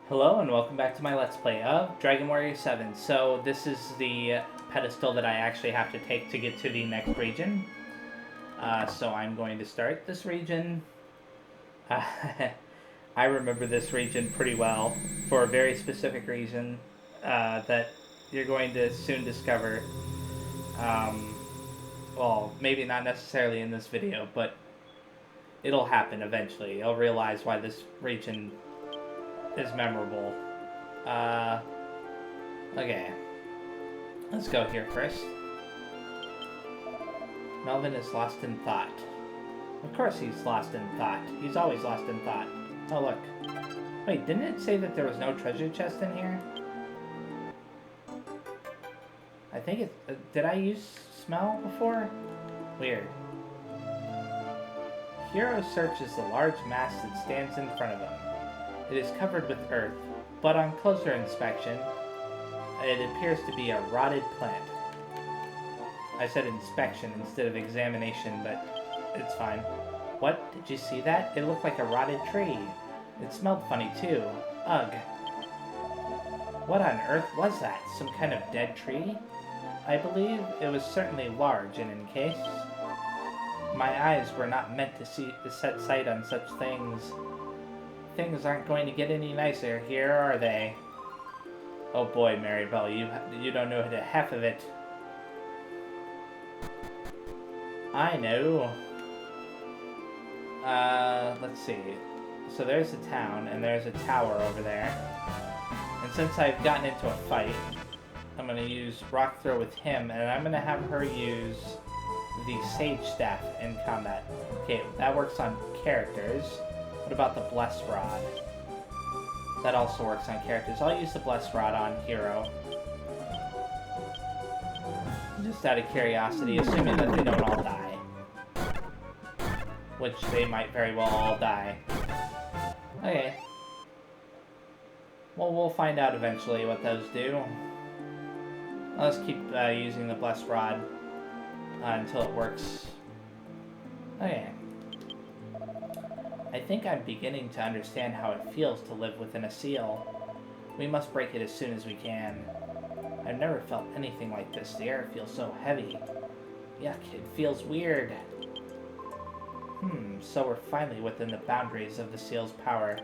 Hello and welcome back to my Let's Play of Dragon Warrior 7. So this is the pedestal that I actually have to take to get to the next region. So I'm going to start this region. I remember this region pretty well for a very specific reason that you're going to soon discover. Well, maybe not necessarily in this video, but it'll happen eventually. You'll realize why this region is memorable. Okay. Let's go here first. Melvin is lost in thought. Of course he's lost in thought. He's always lost in thought. Oh, look. Wait, didn't it say that there was no treasure chest in here? I think it... did I use smell before? Weird. Hero searches the large mass that stands in front of him. It is covered with earth, but on closer inspection, it appears to be a rotted plant. I said inspection instead of examination, but it's fine. What? Did you see that? It looked like a rotted tree. It smelled funny too. Ugh. What on earth was that? Some kind of dead tree? I believe it was certainly large, and in case. My eyes were not meant to set sight on such things. Things aren't going to get any nicer here, are they? Oh boy, Maribel, you don't know the half of it. I know. Let's see. So there's a town, and there's a tower over there. And since I've gotten into a fight, I'm going to use Rock Throw with him, and I'm going to have her use the Sage Staff in combat. Okay, that works on characters. What about the Bless Rod? That also works on characters. I'll use the Bless Rod on Hero. Just out of curiosity, assuming that they don't all die. Which they might very well all die. Okay. Well, we'll find out eventually what those do. Let's keep using the Bless Rod until it works. Okay. I think I'm beginning to understand how it feels to live within a seal. We must break it as soon as we can. I've never felt anything like this. The air feels so heavy. Yuck, it feels weird. So we're finally within the boundaries of the seal's power.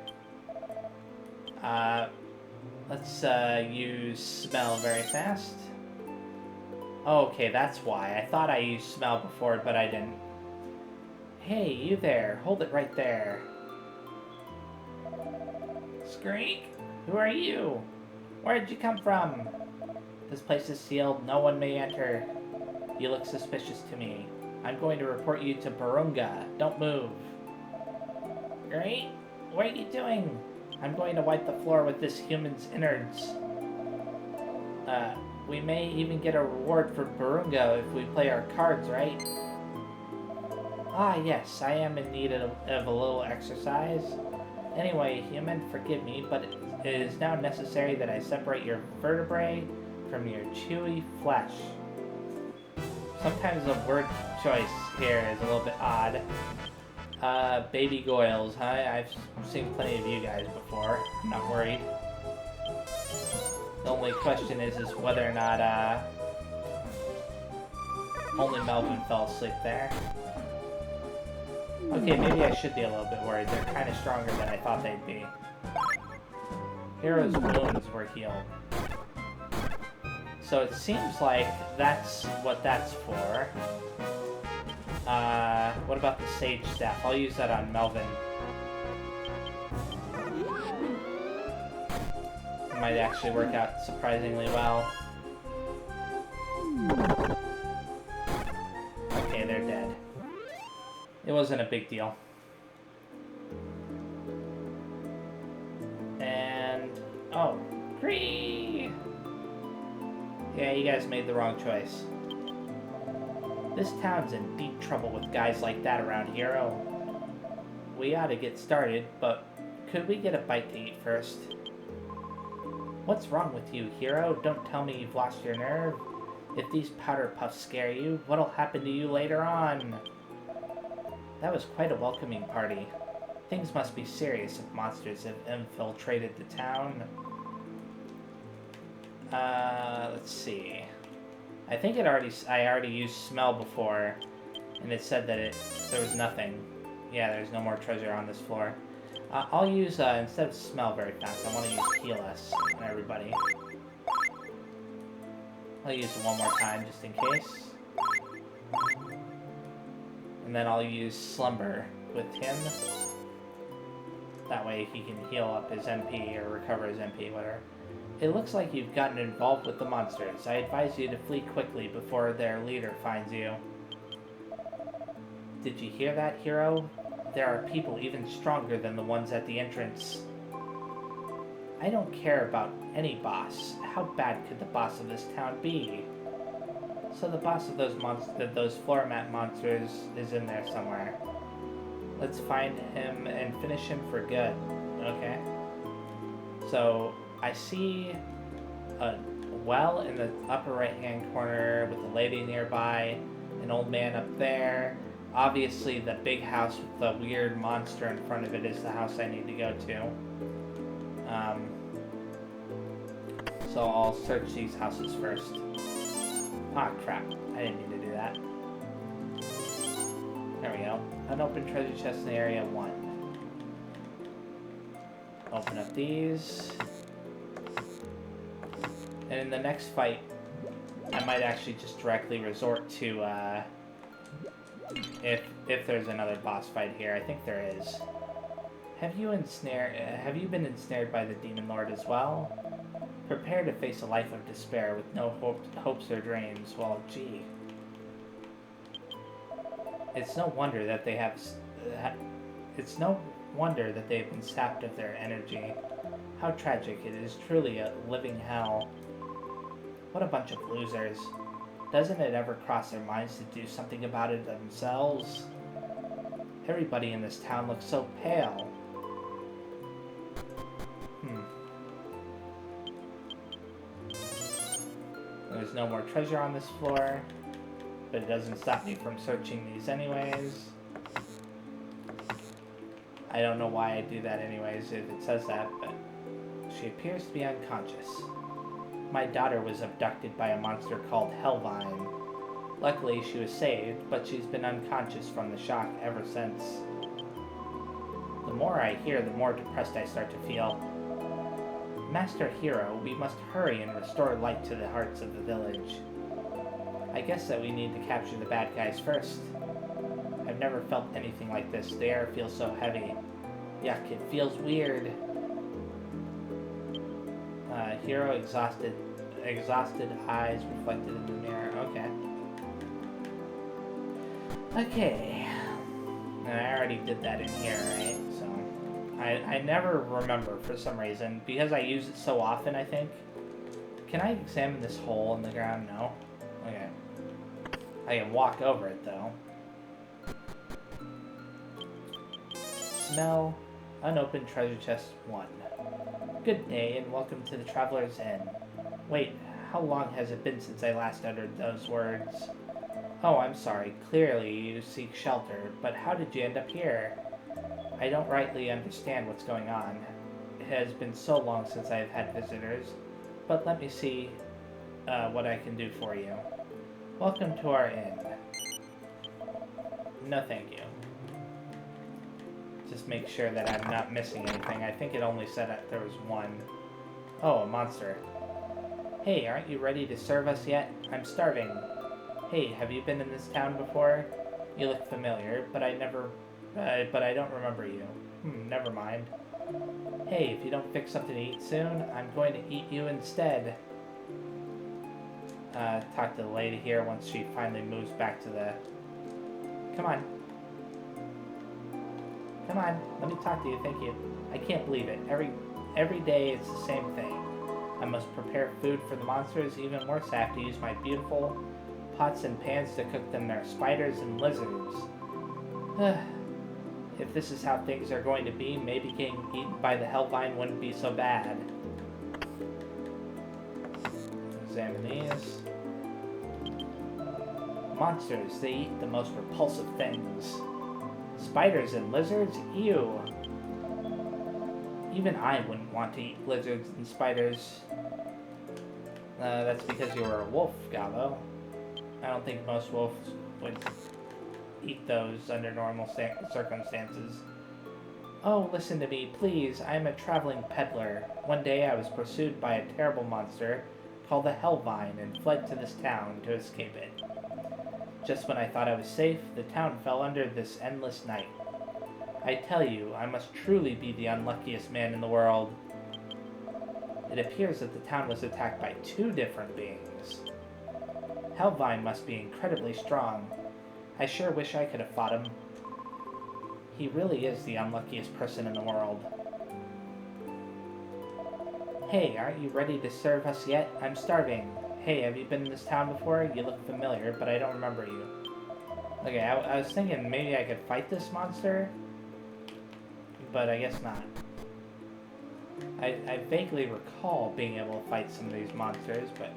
Let's use smell very fast. Okay, that's why. I thought I used smell before, but I didn't. Hey, you there. Hold it right there. Skreek? Who are you? Where did you come from? This place is sealed. No one may enter. You look suspicious to me. I'm going to report you to Barunga. Don't move. Great. What are you doing? I'm going to wipe the floor with this human's innards. We may even get a reward for Barunga if we play our cards right. Ah, yes, I am in need of a little exercise. Anyway, human, forgive me, but it is now necessary that I separate your vertebrae from your chewy flesh. Sometimes the word choice here is a little bit odd. Baby goyles, huh? I've seen plenty of you guys before. I'm not worried. The only question is whether or not, only Melvin fell asleep there. Okay, maybe I should be a little bit worried. They're kind of stronger than I thought they'd be. Hero's wounds were healed. So it seems like that's what that's for. What about the Sage Staff? I'll use that on Melvin. It might actually work out surprisingly well. Okay, they're dead. It wasn't a big deal. And... oh, Cree! Yeah, you guys made the wrong choice. This town's in deep trouble with guys like that around Hero. We ought to get started, but could we get a bite to eat first? What's wrong with you, Hero? Don't tell me you've lost your nerve. If these powder puffs scare you, what'll happen to you later on? That was quite a welcoming party. Things must be serious if monsters have infiltrated the town. Let's see. I think I already used smell before, and it said that there was nothing. Yeah, there's no more treasure on this floor. I'll use, instead of smell very fast, I want to use heal us on everybody. I'll use it one more time, just in case. And then I'll use slumber with him. That way he can heal up his MP, or recover his MP, whatever. It looks like you've gotten involved with the monsters. I advise you to flee quickly before their leader finds you. Did you hear that, hero? There are people even stronger than the ones at the entrance. I don't care about any boss. How bad could the boss of this town be? So the boss of those floor mat monsters is in there somewhere. Let's find him and finish him for good. Okay. So I see a well in the upper right-hand corner with a lady nearby, an old man up there. Obviously, the big house with the weird monster in front of it is the house I need to go to. So I'll search these houses first. Ah, crap. I didn't mean to do that. There we go. Unopened treasure chest in area 1. Open up these. And in the next fight, I might actually just directly resort to, if there's another boss fight here. I think there is. Have you been ensnared by the Demon Lord as well? Prepare to face a life of despair with no hopes or dreams. Well, gee. It's no wonder that they have... It's no wonder that they've been sapped of their energy. How tragic. It is truly a living hell. What a bunch of losers. Doesn't it ever cross their minds to do something about it themselves? Everybody in this town looks so pale. There's no more treasure on this floor, but it doesn't stop me from searching these anyways. I don't know why I do that anyways if it says that, but she appears to be unconscious. My daughter was abducted by a monster called Hellvine. Luckily she was saved, but she's been unconscious from the shock ever since. The more I hear, the more depressed I start to feel. Master Hero, we must hurry and restore light to the hearts of the village. I guess that we need to capture the bad guys first. I've never felt anything like this. The air feels so heavy. Yuck, it feels weird. Hero exhausted eyes reflected in the mirror. Okay. And I already did that in here, right? So I never remember for some reason, because I use it so often, I think. Can I examine this hole in the ground? No. Okay. I can walk over it, though. Smell. Unopened treasure chest 1. Good day, and welcome to the Traveler's Inn. Wait, how long has it been since I last uttered those words? Oh, I'm sorry. Clearly you seek shelter, but how did you end up here? I don't rightly understand what's going on. It has been so long since I have had visitors, but let me see what I can do for you. Welcome to our inn. No, thank you. Just make sure that I'm not missing anything. I think it only said that there was one. Oh, a monster. Hey, aren't you ready to serve us yet? I'm starving. Hey, have you been in this town before? You look familiar, but I don't remember you. Never mind. Hey, if you don't fix something to eat soon, I'm going to eat you instead. Talk to the lady here once she finally moves back to the... Come on. Come on, let me talk to you, thank you. I can't believe it. Every day it's the same thing. I must prepare food for the monsters. Even worse, I have to use my beautiful pots and pans to cook them. There are spiders and lizards. If this is how things are going to be, maybe getting eaten by the Hellvine wouldn't be so bad. Examine these. Monsters, they eat the most repulsive things. Spiders and lizards? Ew. Even I wouldn't want to eat lizards and spiders. That's because you were a wolf, Gallo. I don't think most wolves would eat those under normal circumstances. Oh, listen to me, please. I am a traveling peddler. One day I was pursued by a terrible monster called the Hellvine and fled to this town to escape it. Just when I thought I was safe, the town fell under this endless night. I tell you, I must truly be the unluckiest man in the world. It appears that the town was attacked by 2 different beings. Hellvine must be incredibly strong. I sure wish I could have fought him. He really is the unluckiest person in the world. Hey, aren't you ready to serve us yet? I'm starving. Hey, have you been in this town before? You look familiar, but I don't remember you. Okay, I was thinking maybe I could fight this monster, but I guess not. I vaguely recall being able to fight some of these monsters, but...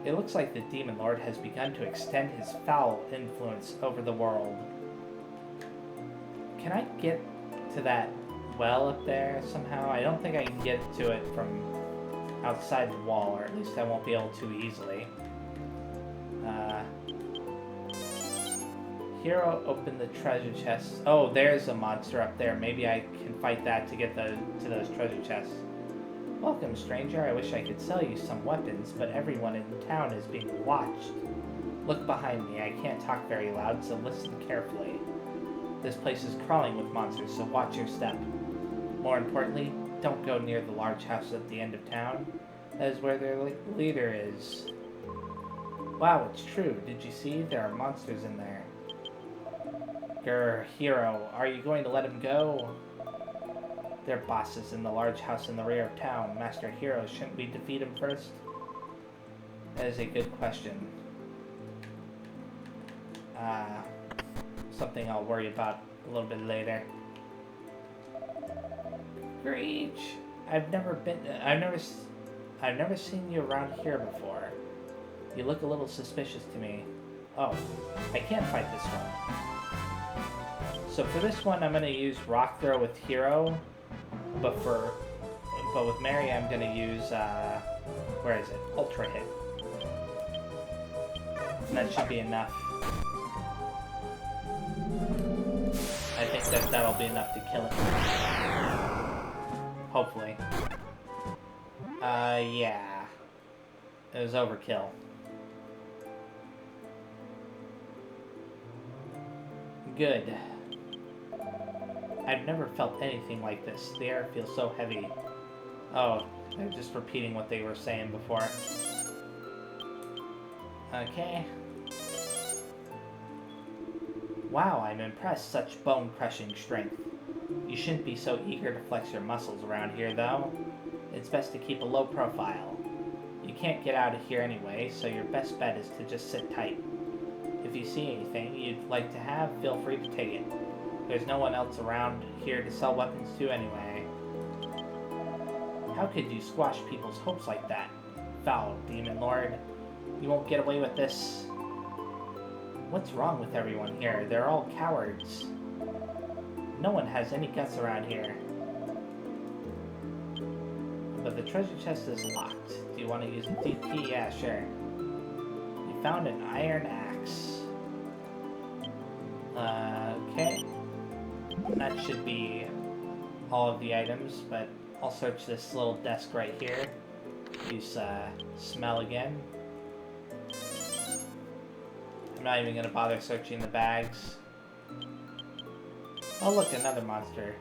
It looks like the Demon Lord has begun to extend his foul influence over the world. Can I get to that well up there somehow? I don't think I can get to it from outside the wall, or at least I won't be able to easily. Hero opened the treasure chest. Oh, there's a monster up there. Maybe I can fight that to get to those treasure chests. Welcome, stranger. I wish I could sell you some weapons, but everyone in town is being watched. Look behind me. I can't talk very loud, so listen carefully. This place is crawling with monsters, so watch your step. More importantly, don't go near the large house at the end of town. That is where their leader is. Wow, it's true. Did you see? There are monsters in there. Grr, Hero, are you going to let him go? They're bosses in the large house in the rear of town. Master Hero, shouldn't we defeat him first? That is a good question. Something I'll worry about a little bit later. Screech! I've never seen you around here before. You look a little suspicious to me. Oh, I can't fight this one. So for this one, I'm going to use Rock Throw with Hero, but with Mary, I'm going to use, where is it? Ultra Hit. And that should be enough. I think that'll be enough to kill it. Hopefully. Yeah. It was overkill. Good. I've never felt anything like this. The air feels so heavy. Oh, they're just repeating what they were saying before. Okay. Wow, I'm impressed. Such bone-crushing strength. You shouldn't be so eager to flex your muscles around here, though. It's best to keep a low profile. You can't get out of here anyway, so your best bet is to just sit tight. If you see anything you'd like to have, feel free to take it. There's no one else around here to sell weapons to anyway. How could you squash people's hopes like that? Foul, Demon Lord. You won't get away with this. What's wrong with everyone here? They're all cowards. No one has any guts around here. But the treasure chest is locked. Do you want to use a DP? Yeah, sure. You found an iron axe. Okay. That should be all of the items, but I'll search this little desk right here. Use smell again. I'm not even going to bother searching the bags. Oh look, another monster.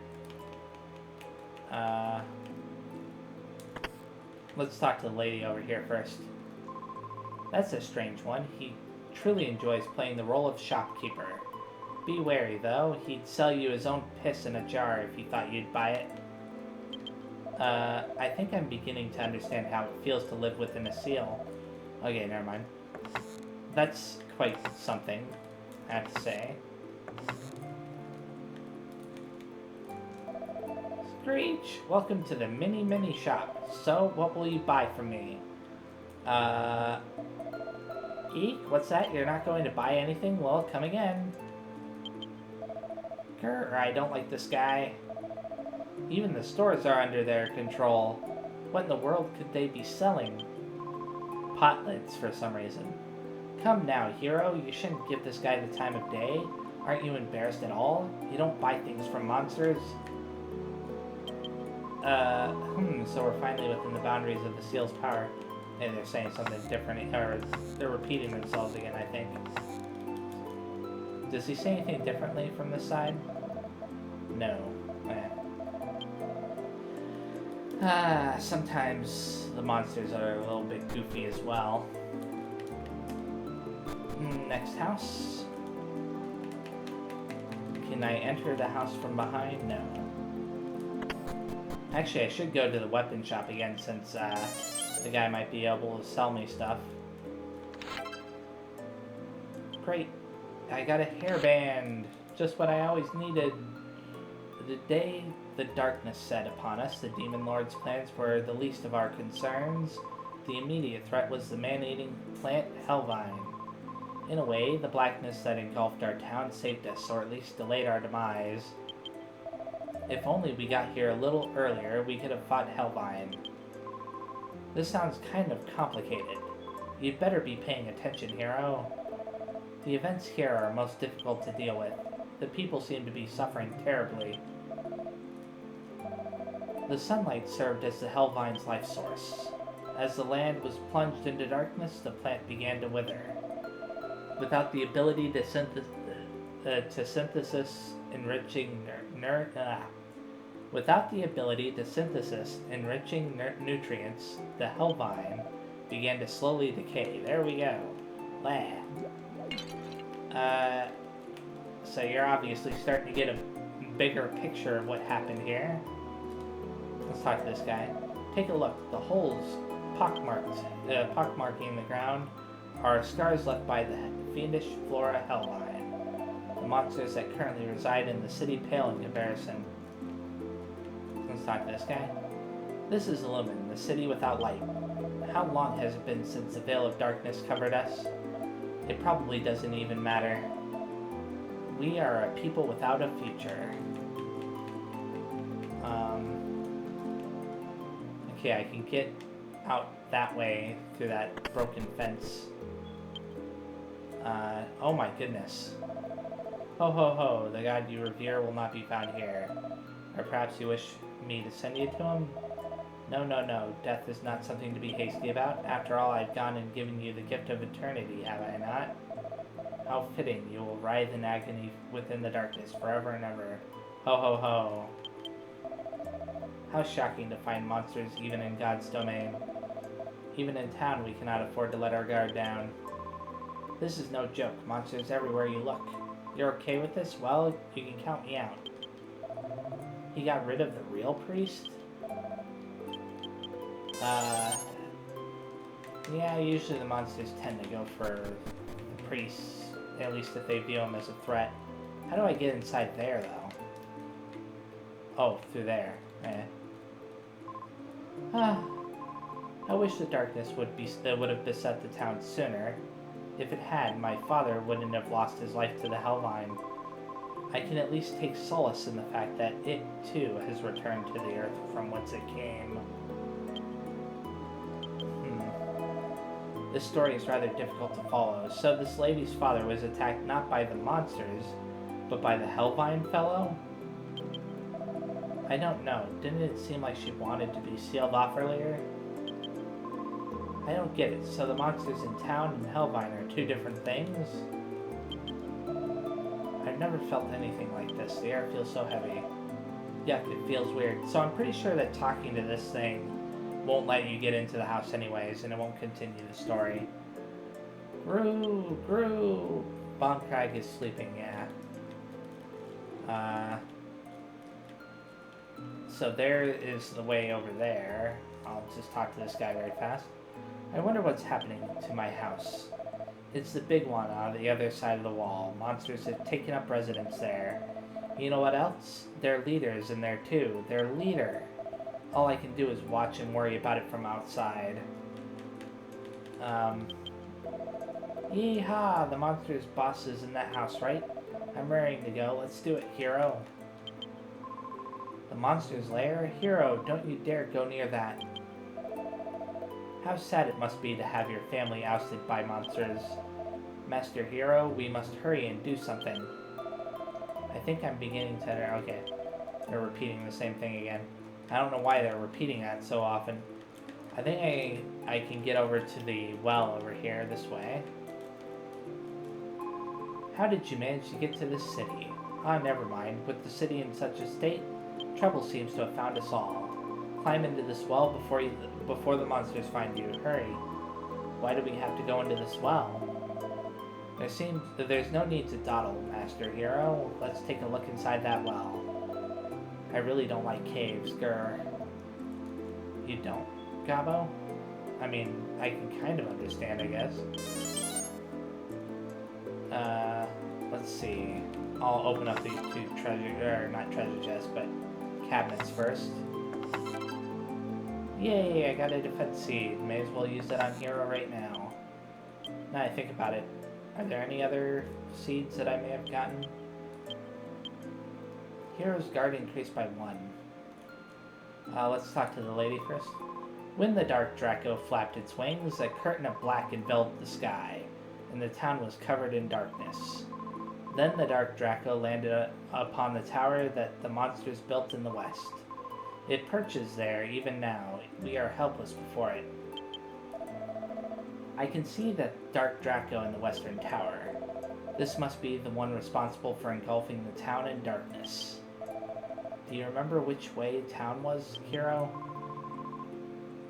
Let's talk to the lady over here first. That's a strange one. He truly enjoys playing the role of shopkeeper. Be wary, though. He'd sell you his own piss in a jar if he thought you'd buy it. I think I'm beginning to understand how it feels to live within a seal. Okay, never mind. That's quite something, I have to say. Screech! Welcome to the mini shop. So, what will you buy from me? Eek? What's that? You're not going to buy anything? Well, come again. liquor, or I don't like this guy. Even the stores are under their control. What in the world could they be selling? Pot lids for some reason. Come now, hero, you shouldn't give this guy the time of day. Aren't you embarrassed at all? You don't buy things from monsters. So we're finally within the boundaries of the seal's power. And they're saying something different, or they're repeating themselves again, I think. Does he say anything differently from this side? No. Sometimes the monsters are a little bit goofy as well. Next house. Can I enter the house from behind? No. Actually, I should go to the weapon shop again since the guy might be able to sell me stuff. Great. I got a hairband. Just what I always needed. The day the darkness set upon us, the Demon Lord's plans were the least of our concerns. The immediate threat was the man-eating plant Hellvine. In a way, the blackness that engulfed our town saved us, or at least delayed our demise. If only we got here a little earlier, we could have fought Hellvine. This sounds kind of complicated. You'd better be paying attention, hero. The events here are most difficult to deal with. The people seem to be suffering terribly. The sunlight served as the Hellvine's life source. As the land was plunged into darkness, the plant began to wither. Without the ability to synthesis enriching nutrients, the Hellvine began to slowly decay. There we go. So you're obviously starting to get a bigger picture of what happened here. Let's talk to this guy. Take a look. The holes pockmarking the ground are scars left by the fiendish Flora Hellvine. The monsters that currently reside in the city pale in comparison. Let's talk to this guy. This is Loomin, the city without light. How long has it been since the veil of darkness covered us? It probably doesn't even matter. We are a people without a future. Okay, I can get out that way through that broken fence. Oh my goodness. Ho ho ho, the god you revere will not be found here. Or perhaps you wish me to send you to him? No, no, no, death is not something to be hasty about. After all, I've gone and given you the gift of eternity, have I not? How fitting, you will writhe in agony within the darkness forever and ever. Ho ho ho. How shocking to find monsters even in God's domain. Even in town, we cannot afford to let our guard down. This is no joke. Monsters everywhere you look. You're okay with this? Well, you can count me out. He got rid of the real priest? Yeah, usually the monsters tend to go for the priests, at least if they view him as a threat. How do I get inside there, though? Oh, through there. I wish the darkness would have beset the town sooner. If it had, my father wouldn't have lost his life to the Hellvine. I can at least take solace in the fact that it, too, has returned to the earth from whence it came. This story is rather difficult to follow. So this lady's father was attacked not by the monsters, but by the Hellvine fellow? I don't know. Didn't it seem like she wanted to be sealed off earlier? I don't get it. So the monsters in town and Hellvine are two different things? I've never felt anything like this. The air feels so heavy. Yuck, it feels weird. So I'm pretty sure that talking to this thing won't let you get into the house anyways, and it won't continue the story. Groo! Groo! Bombcrag is sleeping, yeah. So there is the way over there. I'll just talk to this guy very fast. I wonder what's happening to my house. It's the big one on the other side of the wall. Monsters have taken up residence there. You know what else? Their leader is in there too. Their leader. All I can do is watch and worry about it from outside. Yeehaw! The monster's boss is in that house, right? I'm raring to go. Let's do it, hero. The monster's lair? Hero, don't you dare go near that. How sad it must be to have your family ousted by monsters. Master Hero, we must hurry and do something. I think I'm beginning to... Okay, they're repeating the same thing again. I don't know why they're repeating that so often. I think I can get over to the well over here this way. How did you manage to get to this city? Ah, never mind. With the city in such a state, trouble seems to have found us all. Climb into this well before the monsters find you. Hurry. Why do we have to go into this well? There's no need to dawdle, Master Hero. Let's take a look inside that well. I really don't like caves, grr. You don't, Gabo? I mean, I can kind of understand, I guess. Let's see. I'll open up these two not treasure chests, but cabinets first. Yay, I got a defense seed. May as well use that on Hero right now. Now I think about it, are there any other seeds that I may have gotten? Hero's guard increased by 1. Let's talk to the lady first. When the Dark Draco flapped its wings, a curtain of black enveloped the sky, and the town was covered in darkness. Then the Dark Draco landed upon the tower that the monsters built in the west. It perches there even now. We are helpless before it. I can see that Dark Draco in the western tower. This must be the one responsible for engulfing the town in darkness. Do you remember which way town was, Hero?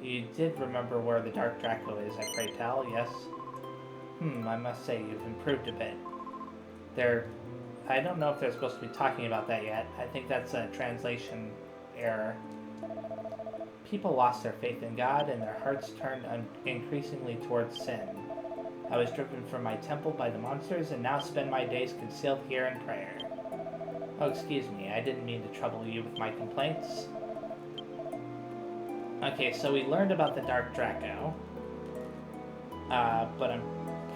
You did remember where the Dark Draco is, I pray tell, yes? I must say you've improved a bit. I don't know if they're supposed to be talking about that yet. I think that's a translation error. People lost their faith in God, and their hearts turned increasingly towards sin. I was driven from my temple by the monsters, and now spend my days concealed here in prayer. Oh, excuse me, I didn't mean to trouble you with my complaints. Okay, so we learned about the Dark Draco. But I'm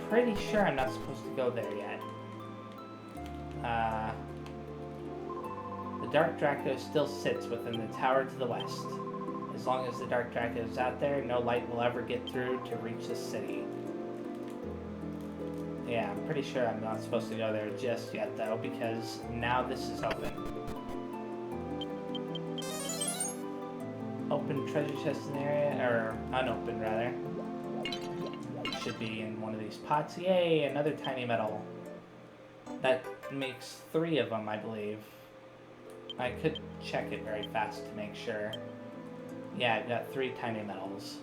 pretty sure I'm not supposed to go there yet. The Dark Draco still sits within the tower to the west. As long as the Dark Draco is out there, no light will ever get through to reach the city. Yeah, I'm pretty sure I'm not supposed to go there just yet, though, because now this is open. Open treasure chest in the area, or unopened, rather. Should be in one of these pots. Yay, another tiny metal. That makes 3 of them, I believe. I could check it very fast to make sure. Yeah, I've got 3 tiny metals.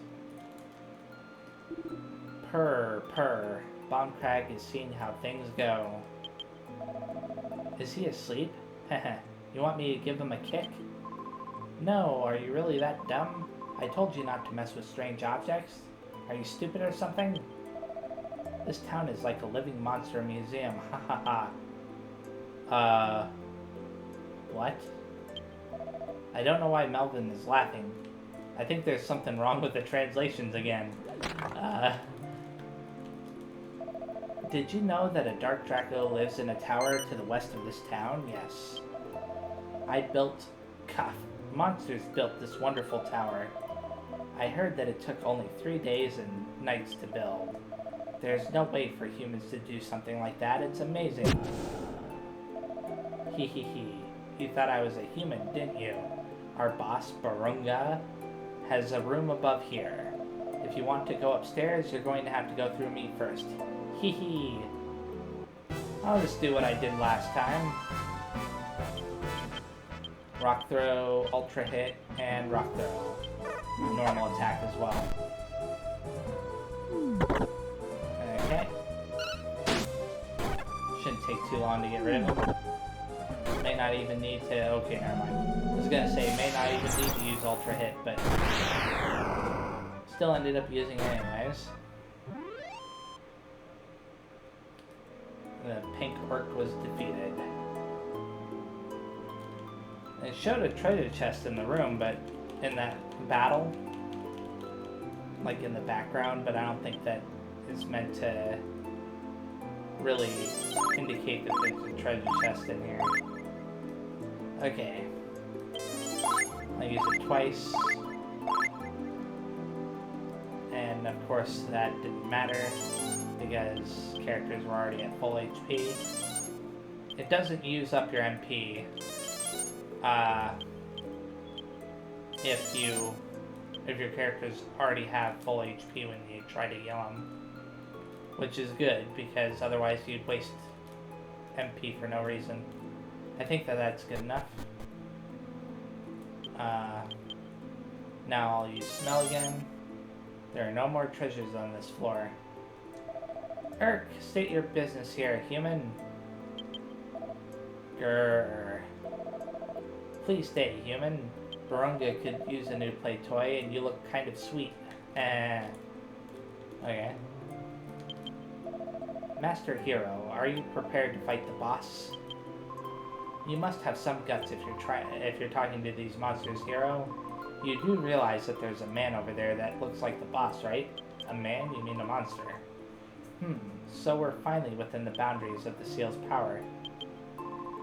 Purr. Bombcrag is seeing how things go. Is he asleep? Heh. You want me to give him a kick? No, are you really that dumb? I told you not to mess with strange objects. Are you stupid or something? This town is like a living monster museum. Ha ha ha. What? I don't know why Melvin is laughing. I think there's something wrong with the translations again. Did you know that a Dark Draco lives in a tower to the west of this town? Yes. Monsters built this wonderful tower. I heard that it took only 3 days and nights to build. There's no way for humans to do something like that. It's amazing. Hee hee hee. You thought I was a human, didn't you? Our boss, Barunga, has a room above here. If you want to go upstairs, you're going to have to go through me first. Hee hee. I'll just do what I did last time. Rock throw, ultra hit, and rock throw. Normal attack as well. Okay. Shouldn't take too long to get rid of him. May not even need to... Okay, never mind. I was gonna say, may not even need to use ultra hit, but... Still ended up using it anyways. The pink orc was defeated. It showed a treasure chest in the room, but in that battle, like in the background, but I don't think that is meant to really indicate that there's a treasure chest in here. Okay. I use it twice. And of course that didn't matter because characters were already at full HP. It doesn't use up your MP if your characters already have full HP when you try to heal them, which is good because otherwise you'd waste MP for no reason. I think that's good enough. Now I'll use smell again. There are no more treasures on this floor. Urk, state your business here, human. Grrr. Please stay, human. Barunga could use a new play toy, and you look kind of sweet. Okay. Master Hero, are you prepared to fight the boss? You must have some guts if you're talking to these monsters, Hero. You do realize that there's a man over there that looks like the boss, right? A man? You mean a monster? So we're finally within the boundaries of the seal's power.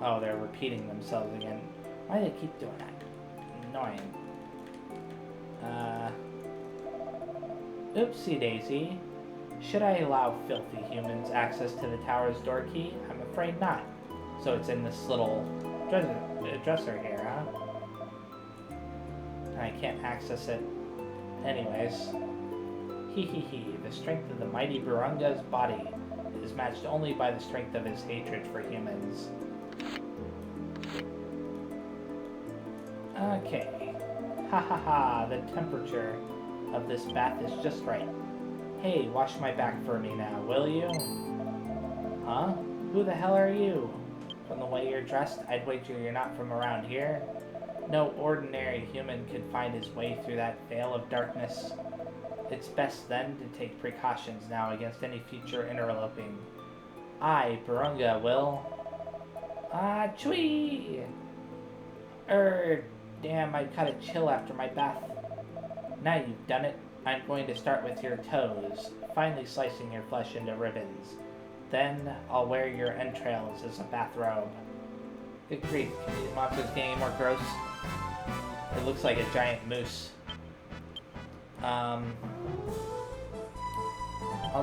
Oh, they're repeating themselves again. Why do they keep doing that? Annoying. Oopsie daisy. Should I allow filthy humans access to the tower's door key? I'm afraid not. So it's in this little dresser here, huh? I can't access it anyways. Hee. The strength of the mighty Barunga's body is matched only by the strength of his hatred for humans. Okay. Ha, the temperature of this bath is just right. Hey, wash my back for me now, will you? Huh? Who the hell are you? From the way you're dressed, I'd wager you're not from around here. No ordinary human could find his way through that veil of darkness. It's best then to take precautions now against any future interloping. I, Barunga, will... Chwee! Damn, I caught a chill after my bath. Now you've done it, I'm going to start with your toes, finally slicing your flesh into ribbons. Then, I'll wear your entrails as a bathrobe. Good grief, can these monsters get any more gross? It looks like a giant moose. I'll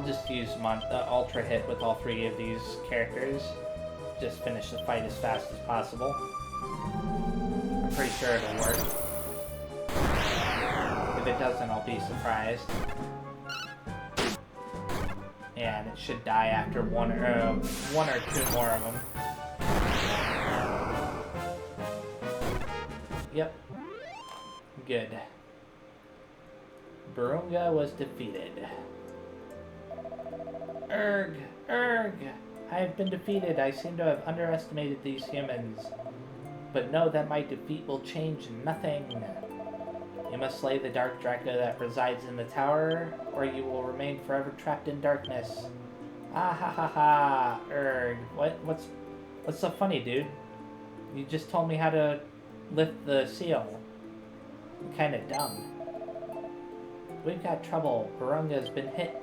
just use Ultra Hit with all three of these characters. Just finish the fight as fast as possible. I'm pretty sure it'll work. If it doesn't, I'll be surprised. Yeah, and it should die after one or two more of them. Yep. Good. Barunga was defeated. Urg! I have been defeated. I seem to have underestimated these humans. But know that my defeat will change nothing. You must slay the dark Draco that resides in the tower, or you will remain forever trapped in darkness. Urg. What's so funny, dude? You just told me how to lift the seal. I'm kinda dumb. We've got trouble. Barunga's been hit.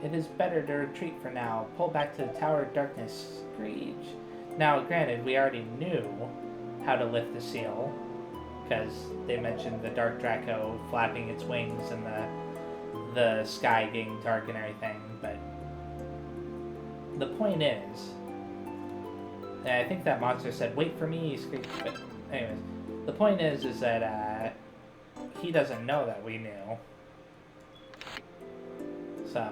It is better to retreat for now. Pull back to the Tower of Darkness. Screech. Now, granted, we already knew how to lift the seal, because they mentioned the Dark Draco flapping its wings and the sky getting dark and everything, but the point is, and I think that monster said, "Wait for me," Screech, but anyways, the point is that he doesn't know that we knew. So,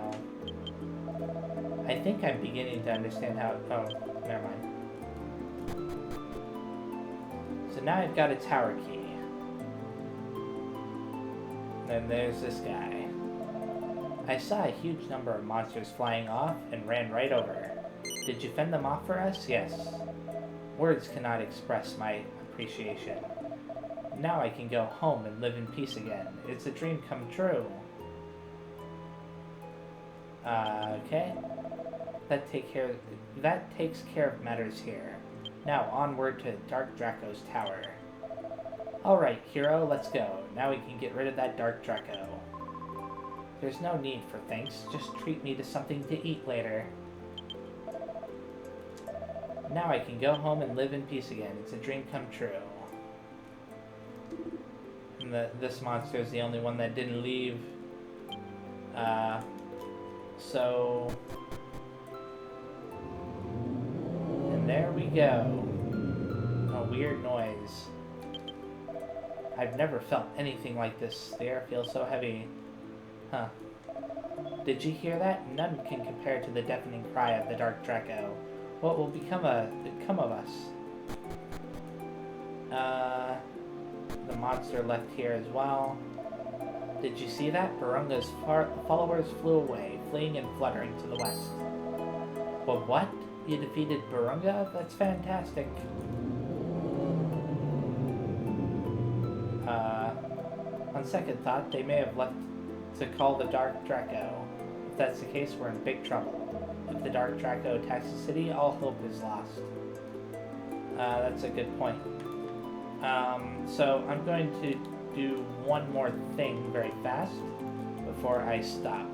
I think I'm beginning to understand how... Oh, never mind. So now I've got a tower key. Then there's this guy. I saw a huge number of monsters flying off and ran right over. Did you fend them off for us? Yes. Words cannot express my appreciation. Now I can go home and live in peace again. It's a dream come true. Okay. That takes care of matters here. Now onward to Dark Draco's tower. Alright, hero, let's go. Now we can get rid of that Dark Draco. There's no need for thanks. Just treat me to something to eat later. Now I can go home and live in peace again. It's a dream come true. And this monster is the only one that didn't leave. So... And there we go. A weird noise. I've never felt anything like this. The air feels so heavy. Huh. Did you hear that? None can compare to the deafening cry of the Dark Draco. What will become of us? The monster left here as well. Did you see that? Barunga's followers flew away, fleeing and fluttering to the west. But what? You defeated Barunga? That's fantastic. On second thought, they may have left to call the Dark Draco. If that's the case, we're in big trouble. If the Dark Draco attacks the city, all hope is lost. That's a good point. So I'm going to do one more thing very fast before I stop.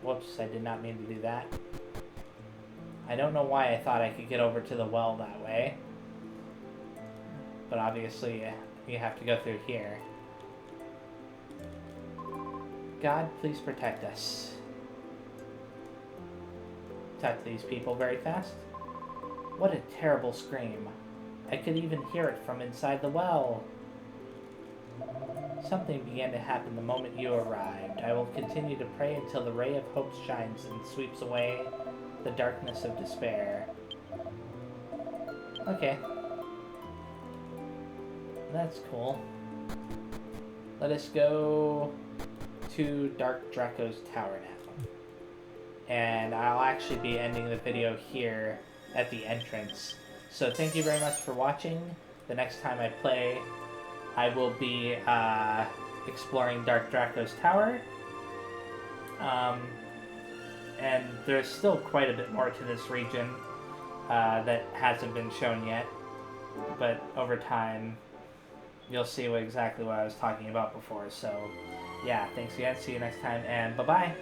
Whoops, I did not mean to do that. I don't know why I thought I could get over to the well that way. But obviously, you have to go through here. God, please protect us. Attack these people very fast. What a terrible scream. I could even hear it from inside the well. Something began to happen the moment you arrived. I will continue to pray until the ray of hope shines and sweeps away the darkness of despair. Okay. That's cool. Let us go to Dark Draco's tower now. And I'll actually be ending the video here at the entrance. So thank you very much for watching. The next time I play, I will be exploring Dark Draco's tower. And there's still quite a bit more to this region that hasn't been shown yet. But over time, you'll see exactly what I was talking about before. So yeah, thanks again. See you next time, and bye-bye.